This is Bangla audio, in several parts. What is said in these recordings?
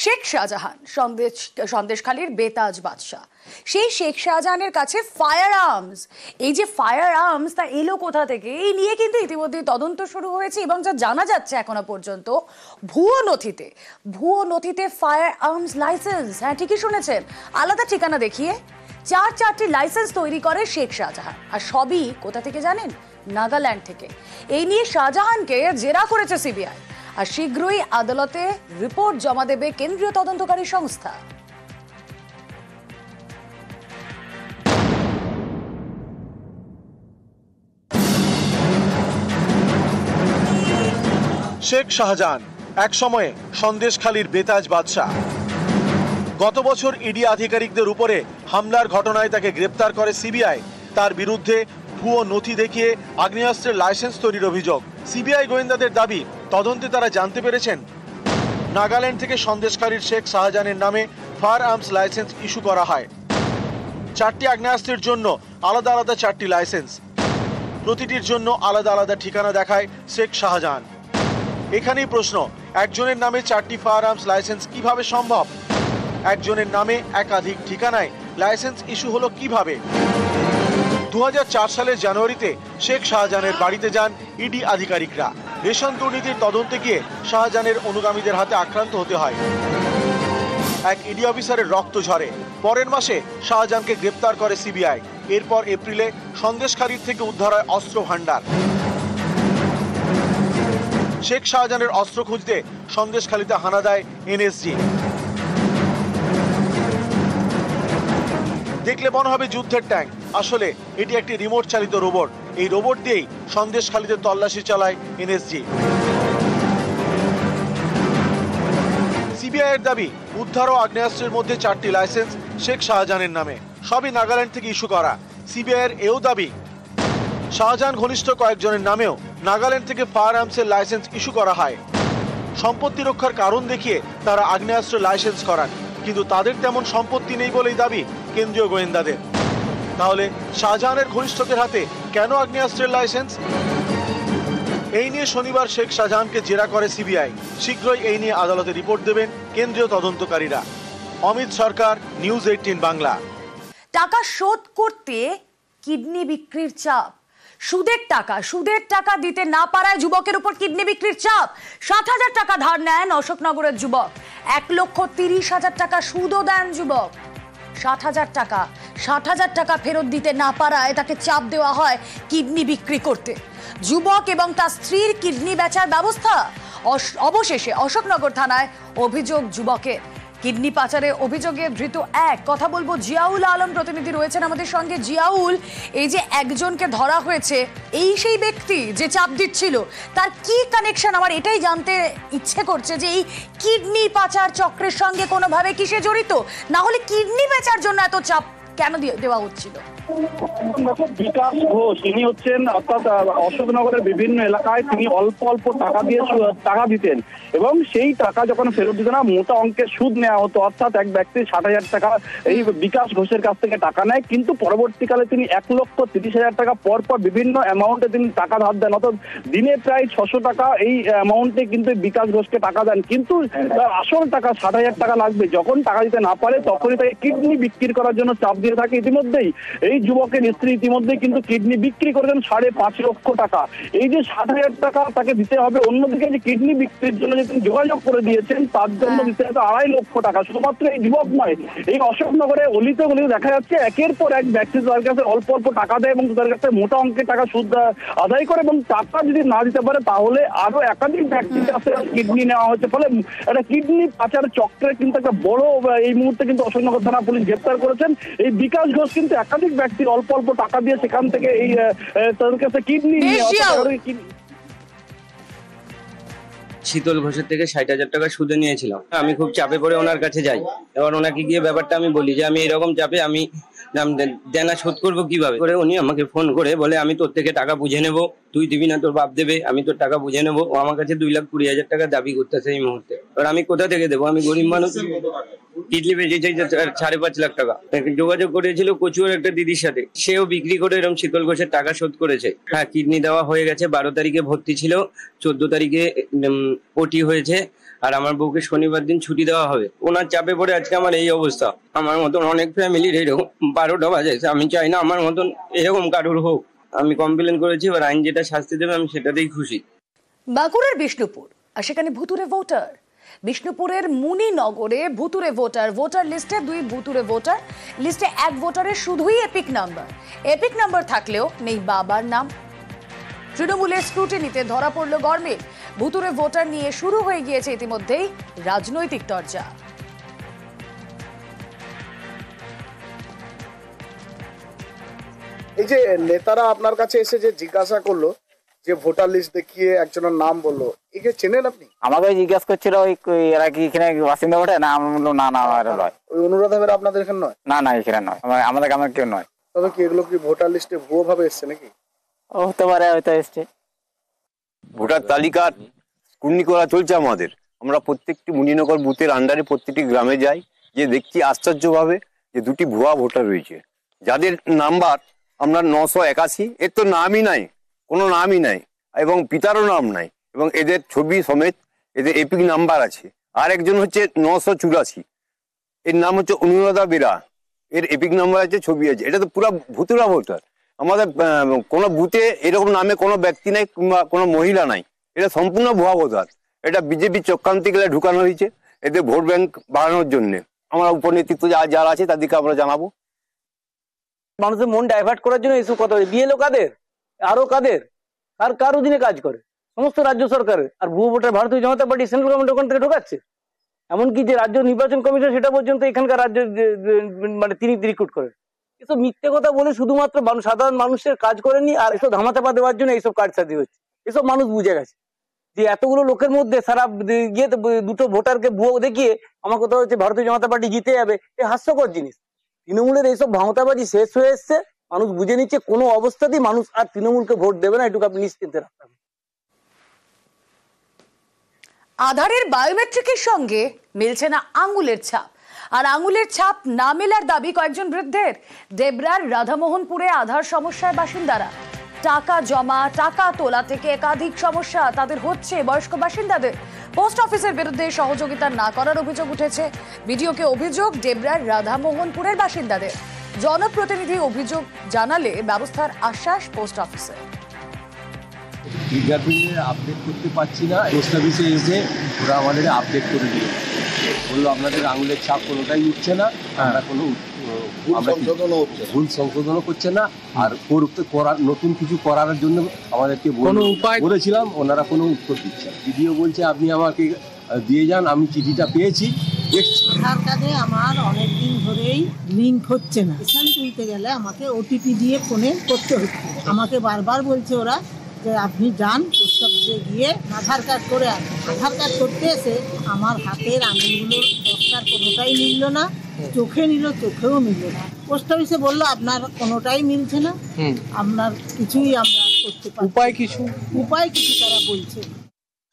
শেখ শাহজাহান সন্দেশখালীর বেতাজ বাদশা, সেই শেখ শাহজাহানের কাছে ফায়ার আর্মস, এই যে ফায়ার আর্মস তা এলো কোথা থেকে, এই নিয়ে কিন্তু ইতিমধ্যে তদন্ত শুরু হয়েছে এবং যা জানা যাচ্ছে এখনো পর্যন্ত ভুয়ো নথিতে ফায়ার আর্মস লাইসেন্স, হ্যাঁ ঠিকই শুনেছেন, আলাদা ঠিকানা দেখিয়ে চারটি লাইসেন্স তৈরি করে শেখ শাহজাহান। আর সবই কোথা থেকে জানেন? নাগাল্যান্ড থেকে। এই নিয়ে শাহজাহানকে জেরা করেছে সিবিআই, আর শীঘ্রই আদালতে রিপোর্ট জমা দেবে কেন্দ্রীয় তদন্তকারী সংস্থা। শেখ শাহজাহান এক সময়ে সন্দেশখালীর বেতাজ বাদশা। গত বছর ইডি আধিকারিকদের উপরে হামলার ঘটনায় তাকে গ্রেপ্তার করে সিবিআই। তার বিরুদ্ধে ভুয়ো নথি দেখিয়ে আগ্নেয়াস্ত্রের লাইসেন্স তৈরির অভিযোগ। সিবিআই গোয়েন্দাদের দাবি, তদন্তে তারা জানতে পেরেছেন নাগাল্যান্ড থেকে সন্দেশখালীর শেখ শাহজাহানের নামে ফায়ার আর্মস লাইসেন্স ইস্যু করা হয়। 4টি আগ্নেয়াস্ত্রের জন্য আলাদা আলাদা 4টি লাইসেন্স, প্রতিটির জন্য আলাদা আলাদা ঠিকানা দেখায় শেখ শাহজাহান। এখানেই প্রশ্ন, একজনের নামে 4টি ফায়ার আর্মস লাইসেন্স কিভাবে সম্ভব? একজনের নামে একাধিক ঠিকানায় লাইসেন্স ইস্যু হলো কিভাবে? 2004 সালের জানুয়ারিতে শেখ শাহজাহানের বাড়িতে যান ইডি আধিকারিকরা। রেশন দুর্নীতির তদন্তে গিয়ে শাহজাহানের অনুগামীদের হাতে আক্রান্ত হতে হয়। এক ইডি অফিসারের রক্ত ঝরে। পরের মাসে শাহজাহানকে গ্রেপ্তার করে সিবিআই। এরপর এপ্রিলে সন্দেশখালীর থেকে উদ্ধার হয় অস্ত্র ভান্ডার। শেখ শাহজাহানের অস্ত্র খুঁজতে সন্দেশখালীতে হানা দেয় এনএসজি। দেখলে মনে হবে যুদ্ধের ট্যাঙ্ক, আসলে এটি একটি রিমোট চালিত রোবট। এই রোবট দিয়েই সন্দেশখালীতে তল্লাশি চালায় এনএসজি। সিবিআই এর দাবি, উদ্ধার ও আগ্নেয়াস্ত্রের মধ্যে 4টি লাইসেন্স শেখ শাহজাহানের নামে, সবই নাগাল্যান্ড থেকে ইস্যু করা। সিবিআই এর এও দাবি, শাহজাহান ঘনিষ্ঠ কয়েকজনের নামেও নাগাল্যান্ড থেকে ফায়ার আর্মসের লাইসেন্স ইস্যু করা হয়। সম্পত্তি রক্ষার কারণ দেখিয়ে তারা আগ্নেয়াস্ত্র লাইসেন্স করান, কিন্তু তাদের তেমন সম্পত্তি নেই বলেই দাবি কেন্দ্রীয় গোয়েন্দাদের। তাহলে শাহজাহানের ঘনিষ্ঠদের হাতে কেন আগ্নেয়াস্ত্রের লাইসেন্স? এই নিয়ে শনিবার শেখ শাহজাহানকে জেরা করে সিবিআই। শীঘ্রই এই নিয়ে আদালতে রিপোর্ট দেবেন কেন্দ্রীয় তদন্তকারীরা। অমিত সরকার, নিউজ 18 বাংলা। টাকা শোধ করতে কিডনি বিক্রির চাপ, সুদের টাকা দিতে না পারায় যুবকের উপর কিডনি বিক্রির চাপ। 7,000 টাকা ধার নেন অশোকনগরের যুবক, 1,30,000 টাকা সুদও দেন যুবক। 60,000 টাকা ফেরত দিতে না পারায় তাকে চাপ দেওয়া হয় কিডনি বিক্রি করতে। যুবক এবং তার স্ত্রীর কিডনি বেচার ব্যবস্থা। অবশেষে অশোকনগর থানায় অভিযোগ যুবকের। কিডনি পাচারের অভিযোগে ধৃত কথা বলবো জিয়াউল আলম প্রতিনিধি রয়েছেন আমাদের সঙ্গে। জিয়াউল, এই যে একজনকে ধরা হয়েছে, এই সেই ব্যক্তি যে চাপ দিচ্ছিল, তার কি কানেকশন? আমার এটাই জানতে ইচ্ছে করছে যে এই কিডনি পাচার চক্রের সঙ্গে কোনোভাবে কি সে জড়িত, না হলে কিডনি বেচার জন্য এত চাপ কেন দেওয়া হচ্ছিল? বিকাশ ঘোষ, তিনি হচ্ছেন অর্থাৎ অশোকনগরের বিভিন্ন এলাকায় তিনি অল্প অল্প টাকা দিতেন এবং সেই টাকা যখন ফেরত দিত না, মোটা অঙ্কের সুদ নেওয়া হতো। অর্থাৎ এক ব্যক্তি 60,000 টাকা এই বিকাশ ঘোষের কাছ থেকে টাকা নেয়, কিন্তু পরবর্তীকালে তিনি 1,30,000 টাকা পর বিভিন্ন অ্যামাউন্টে তিনি টাকা ধার দেন। অর্থাৎ দিনে প্রায় 600 টাকা এই অ্যামাউন্টে কিন্তু বিকাশ ঘোষকে টাকা দেন, কিন্তু তার আসল টাকা 60,000 টাকা লাগবে। যখন টাকা দিতে না পারে তখনই তাকে কিডনি বিক্রি করার জন্য চাপ দিয়ে থাকে। ইতিমধ্যেই এই যুবকের স্ত্রী ইতিমধ্যেই কিন্তু কিডনি বিক্রি করেছেন 5.5 লক্ষ টাকা। এই যে 60,000 টাকা তাকে দিতে হবে, অন্যদিকে যে কিডনি বিক্রির জন্য যে তিনি যোগাযোগ করে দিয়েছেন তার জন্য দিতে হবে 2.5 লক্ষ টাকা। শুধুমাত্র এই যুবক নয়, এই অশোকনগরে অলিতে গলিতে দেখা যাচ্ছে একের পর এক ব্যক্তি তার কাছে অল্প অল্প টাকা দেয় এবং তাদের কাছে মোটা অঙ্কের টাকা সুদ আদায় করে, এবং টাকা যদি না দিতে পারে তাহলে আরো একাধিক ব্যক্তির কাছে কিডনি নেওয়া হচ্ছে। ফলে একটা কিডনি পাচার চক্রের কিন্তু একটা বড় এই মুহূর্তে কিন্তু অশোকনগর থানা পুলিশ গ্রেপ্তার করেছেন। এই বিকাশ ঘোষ কিন্তু একাধিক ব্যক্তির অল্প অল্প টাকা দিয়ে সেখান থেকে এই তাদের কাছে কিডনি শীতল ঘোষের থেকে 60,000 টাকা সুদে নিয়েছিলাম। আমি খুব চাপে পড়ে ওনার কাছে যাই। এবার ওনাকে গিয়ে ব্যাপারটা আমি বলি যে আমি এরকম চাপে, আমি দেনা শোধ করবো কিভাবে করে। উনি আমাকে ফোন করে বলে, আমি তোর থেকে টাকা বুঝে নেবো, তুই দিবি না তোর বাপ দেবে, আমি তোর টাকা বুঝে নেবো। ও আমার কাছে 2,20,000 টাকা দাবি করতেছে এই মুহূর্তে। এবার আমি কোথা থেকে দেবো? আমি গরিব মানুষ। কিডনি বেঁচে চাইছে 5.5 লাখ টাকা। যোগাযোগ করেছিল কচুয়ার একটা দিদির সাথে, সেও বিক্রি করে এরকম শীতল ঘোষের টাকা শোধ করেছে। হ্যাঁ, কিডনি দেওয়া হয়ে গেছে। 12 তারিখে ভর্তি ছিল, 14 তারিখে ওটি হয়েছে। আর আমার বউকে শনিবার দিন ছুটি দেওয়া হবে। ওনার চাপে পড়ে আজকে আমার এই অবস্থা। আমার মতন অনেক ফ্যামিলির এরকম 12টা বাজে। আমি চাই না আমার মতন এরকম কারোর হোক। আমি কমপ্লেন করেছি, এবার আইন যেটা শাস্তি দেবে আমি সেটাতেই খুশি। বাঁকুড়ার বিষ্ণুপুর, আর সেখানে ভুতুরে ভোটার। বিষ্ণুপুরের মুনিনগরে ভুতুরে ভোটার। ভোটার লিস্টে 2 ভুতুরে ভোটার। লিস্টে 1 ভোটারের শুধুই এপিক নাম্বার থাকলেও নেই বাবার নাম। তৃণমূলের স্ক্রুটিনিতে ধরা পড়ল গরমিল। ভুতুরে ভোটার নিয়ে শুরু হয়ে গিয়েছে ইতিমধ্যেই রাজনৈতিক চর্চা। এই যে নেতারা আপনার কাছে এসে যে জিজ্ঞাসা করলো, যে ভোটার লিস্ট দেখিয়ে একজনের নাম বললো, একে চেনেন আপনি? আমাকে জিজ্ঞাসা করছিল এরা কি এখানে বাসিন্দা ওঠে না, আমি বললাম না না নয়। ওই অনুরাধা বেরা আপনাদের এখানে নয়? না না এখানে নয়, আমাদের গ্রামের কেউ নয়। তবে কি এগুলো কি ভোটার লিস্টে ভুয়ো ভাবে এসছে নাকি? হতে পারে, হয়তো এসছে। ভোটার তালিকার স্ক্রুটিনি করা চলছে আমাদের। আমরা প্রত্যেকটি মুনিনগর বুথের আন্ডারে প্রত্যেকটি গ্রামে যাই, যে দেখছি আশ্চর্যভাবে যে 2টি ভুয়া ভোটার রয়েছে, যাদের নাম্বার আমরা 981। এর তো নামই নাই, কোনো নামই নাই, এবং পিতারও নাম নাই, এবং এদের ছবি সমেত এদের এপিক নাম্বার আছে। আর একজন হচ্ছে 984, এর নাম হচ্ছে অনুরাধা বেরা, এর এপিক নাম্বার আছে, ছবি আছে। এটা তো পুরো ভুতুরা ভোটার। আমাদের কোনো বুথে এরকম নামে কোনো ব্যক্তি নাই কিংবা কোনো মহিলা নাই। এটা সম্পূর্ণ ভুয়া ভোটার। এটা বিজেপি চক্রান্তি গেলে ঢুকানো হয়েছে এদের ভোট ব্যাংক বাড়ানোর জন্য। আমরা উপনেতৃত্ব যারা আছে তাদেরকে আমরা জানাবো। মানুষের মন ডাইভার্ট করার জন্য এইসব কথা। বিএলও কাদের, আরো কাদের, কার অধীনে কাজ করে? সমস্ত রাজ্য সরকারের। আর ভুয়ো ভোটার ভারতীয় জনতা পার্টি সেন্ট্রাল গভর্নমেন্ট ওখান থেকে ঢোকাচ্ছে। এমনকি যে রাজ্য নির্বাচন কমিশন সেটা পর্যন্ত এখানকার রাজ্য মানে তিনি রিক্রুট করেন। এসব মিথ্যে কথা বলে শুধুমাত্র সাধারণ মানুষের কাজ করেনি, আর এসব ধামাচাপা দেওয়ার জন্য এইসব কারসাজি হচ্ছে। এসব মানুষ বুঝে গেছে যে এতগুলো লোকের মধ্যে সারা গিয়ে 2টো ভোটারকে ভুয়ো দেখিয়ে আমার কথা হচ্ছে ভারতীয় জনতা পার্টি জিতে যাবে। এ হাস্যকর জিনিস। তৃণমূলের এইসব ভাঁওতাবাজি শেষ হয়ে এসছে। মানুষ বুঝে নিচ্ছে কোনো অবস্থাতেই মানুষ আর তৃণমূলকে ভোট দেবে না, এটুকু আপনি নিশ্চিন্তে রাখতে হবে। আধারের বায়োমেট্রিকের সঙ্গে মিলছে না আঙুলের ছাপ, আর আঙুলের ছাপ না মেলার দাবি কয়েকজন বৃদ্ধের। দেবরার রাধামোহনপুরে আধার সমস্যায় বাসিন্দারা। টাকা জমা, টাকা তোলা থেকে একাধিক সমস্যা তাদের হচ্ছে বয়স্ক বাসিন্দাদের। পোস্ট অফিসের বিরুদ্ধে সহযোগিতা না করার অভিযোগ উঠেছে। ভিডিওকে অভিযোগ দেবরার রাধামোহনপুরের বাসিন্দাদের। জনপ্রতিনিধি অভিযোগ জানালে ব্যবস্থার আশ্বাস পোস্ট অফিসের। ফিঙ্গারপ্রিন্টের আপডেট করতে পারছি না। পোস্ট অফিসে এসে ওরা আমাদের আপডেট করে দিয়ে বললো আপনাদের আঙুলের ছাপ কোনোটাই উঠছে না, আমরা কোনো ভুল সংশোধনও করছে না, আর নতুন কিছু করার জন্য আমাদেরকে বলেছিলাম, ওনারা কোনো উত্তর দিচ্ছে। ভিডিও বলছে আপনি আমাকে দিয়ে যান, আমি চিঠিটা পেয়েছি, দেখছি। আধার কার্ডে আমার অনেকদিন ধরেই লিঙ্ক হচ্ছে না। এখান তুলতে গেলে আমাকে ওটিপি দিয়ে ফোনে করতে হচ্ছে। আমাকে বারবার বলছে ওরা যে আপনি যান পোস্ট অফিসে গিয়ে আধার কার্ড করে আসুন। আধার কার্ড করতে এসে আমার হাতের আঙুলগুলোর 10টার কোনোটাই মিলল না, চোখে নিল চোখেও মিলল না। পোস্ট অফিসে বললো আপনার কোনোটাই মিলছে না, আপনার কিছুই আমরা করতে পারি। উপায় কিছু তারা বলছে।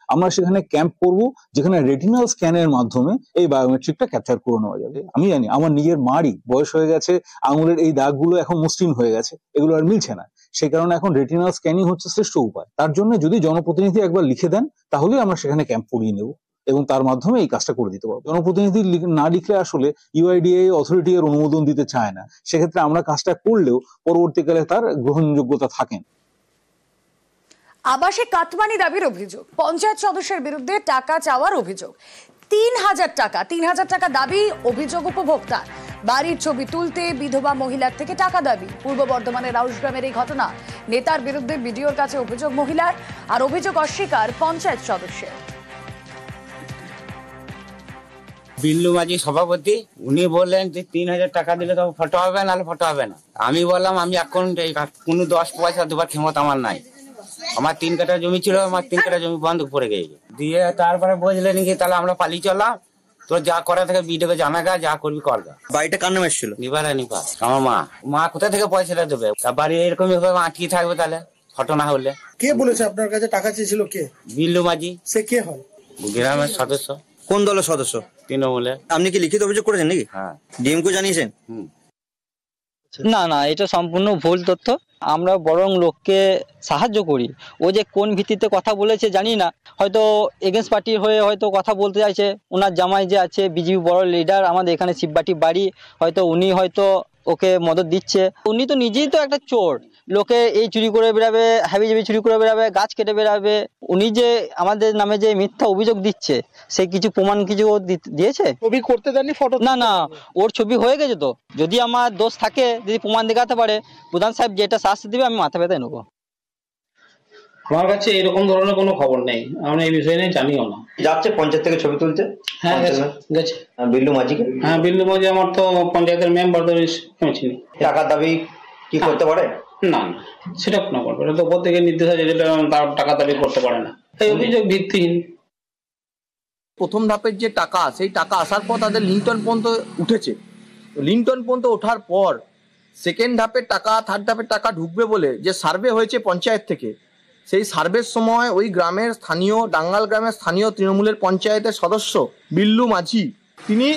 আমরা সেখানে ক্যাম্প করব, যেখানে রেটিনাল স্ক্যানের মাধ্যমে এই বায়োমেট্রিকটা ক্যাপচার করে নেওয়া যাবে। আমি জানি আমার নিজের মারই বয়স হয়ে গেছে, আঙুলের এই দাগগুলো এখন মসৃণ হয়ে গেছে, এগুলো আর মিলছে না। সেই কারণে এখন রেটিনাল স্ক্যানিং হচ্ছে শ্রেষ্ঠ উপায়। তার জন্য যদি জনপ্রতিনিধি একবার লিখে দেন তাহলে আমরা সেখানে ক্যাম্প করিয়ে নেব এবং তার মাধ্যমে এই কাজটা করে দিতে পারবো। জনপ্রতিনিধি না লিখলে আসলে ইউআইডিএআই অথরিটি এর অনুমোদন দিতে চায় না। সেক্ষেত্রে আমরা কাজটা করলেও পরবর্তীকালে তার গ্রহণযোগ্যতা থাকে না। আবাসে কাটমানি দাবির অভিযোগ। পঞ্চায়েত সদস্যের বিরুদ্ধে টাকা চাওয়ার অভিযোগ। ৩,০০০ টাকা দাবি। অভিযোগ উপভোক্তা। বাড়ির ছবি তুলতে বিধবা মহিলার থেকে টাকা দাবি। পূর্ব বর্ধমানের রাউসগ্রামের এই ঘটনা। নেতার বিরুদ্ধে বিডিওর কাছে অভিযোগ মহিলার, আর অভিযোগ অস্বীকার পঞ্চায়েত সদস্যের। বিল্লু মাঝি সভাপতি, উনি বললেন যে ৩,০০০ টাকা দিলে তো ফটো হবে, নাহলে ফটো হবে না। আমি বললাম আমি এখন কোনো 10 পয়সা দেবার ক্ষমতা আমার নাই। আমার 3 কাঠা জমি ছিল, আমার 3 কাঠা জমি বন্ধ পড়ে গেছে। দিয়ে তারপরে বুঝলেন কি তাহলে আমরা পালিয়ে চললাম। তো যা করা থেকে বিডিওকে জানাগা, যা করবি করগা। বাড়িটা কার নামে ছিল? নিবারা নিবা আমার মা কোথা থেকে পয়সাটা দেবে? বাড়ি এরকমই ভাবে আটকে থাকবে তাহলে ফটো না হলে। কে বলেছে আপনার কাছে টাকা চেয়েছিল? কে? বিল্লু মাঝি। সে কে হয়? গ্রামের সদস্য। কোন দলের সদস্য? তৃণমূলের। আপনি কি লিখিত অভিযোগ করেছেন নাকি? হ্যাঁ। ডিএমকে জানিয়েছেন? হচ্ছে? না না, এটা সম্পূর্ণ ভুল তথ্য। আমরা বরং লোককে সাহায্য করি। ও যে কোন ভিত্তিতে কথা বলেছে জানি না, হয়তো এগেন্স্ট পার্টির হয়ে হয়তো কথা বলতে চাইছে। ওনার জামাই যে আছে বিজেপি বড় লিডার, আমাদের এখানে শিববাটি বাড়ি, হয়তো উনি হয়তো ওকে মদত দিচ্ছে। উনি তো নিজেই তো একটা চোর, লোকে এই চুরি করে বেরাবে, হাবিজাবি চুরি করে বেরাবে, গাছ কেটে বেরাবে। উনি যে আমাদের নামে যে মিথ্যা অভিযোগ দিচ্ছে, সে কিছু প্রমাণ কিছু ও দিয়েছে? ছবি করতে দেননি, ফটো? না না, ওর ছবি হয়ে গেছে তো। যদি আমার দোষ থাকে, যদি প্রমাণ দেখাতে পারে, প্রধান সাহেব যেটা শাস্তি দিবে আমি মাথা ব্যথা নেবো। আমার কাছে এরকম ধরনের কোনো খবর নেই, আমরা এই বিষয় নিয়ে জানিও না। যাচ্ছে পঞ্চায়েত থেকে ছবি তুলতে? হ্যাঁ গেছে। বিল্লু মাঝিকে? হ্যাঁ, বিল্লু মাঝি আমার তো পঞ্চায়েতের মেম্বার, আমি চিনি। টাকার দাবি কি করতে পারে? না না, সেটা কোনো করবে না, তো উপর থেকে নির্দেশ আছে, যেটা তার টাকা দাবি করতে পারে না। এই অভিযোগ ভিত্তিহীন। প্রথম ধাপের যে টাকা, সেই টাকা আসার পর তাদের লিংটন পর্যন্ত উঠেছে। লিংটন পর্যন্ত ওঠার পর সেকেন্ড ধাপের টাকা, থার্ড ধাপের টাকা ঢুকবে বলে যে সার্ভে হয়েছে পঞ্চায়েত থেকে, সেই সার্ভের সময় ওই গ্রামের স্থানীয়, ডাঙ্গাল গ্রামের স্থানীয় তৃণমূলের পঞ্চায়েতের সদস্য বিল্লু মাঝি, তিনি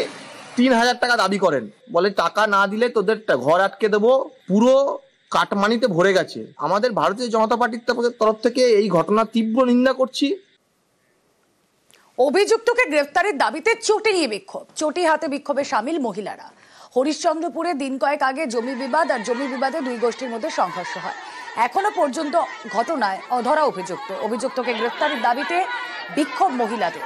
3000 টাকা দাবি করেন। বলে টাকা না দিলে তোদের ঘর আটকে দেবো, পুরো কাটমানিতে ভরে গেছে। আমাদের ভারতীয় জনতা পার্টির তরফ থেকে এই ঘটনার তীব্র নিন্দা করছি। অভিযুক্তকে গ্রেফতারের দাবিতে চটি নিয়ে বিক্ষোভ, চটি হাতে বিক্ষোভে সামিল মহিলারা। হরিশ্চন্দ্রপুরে দিন কয়েক আগে জমি বিবাদ আর জমি বিবাদে দুই গোষ্ঠীর মধ্যে সংঘর্ষ হয়। এখনো পর্যন্ত ঘটনায় অধরা অভিযুক্তকে গ্রেফতারের দাবিতে বিক্ষোভ মহিলাদের।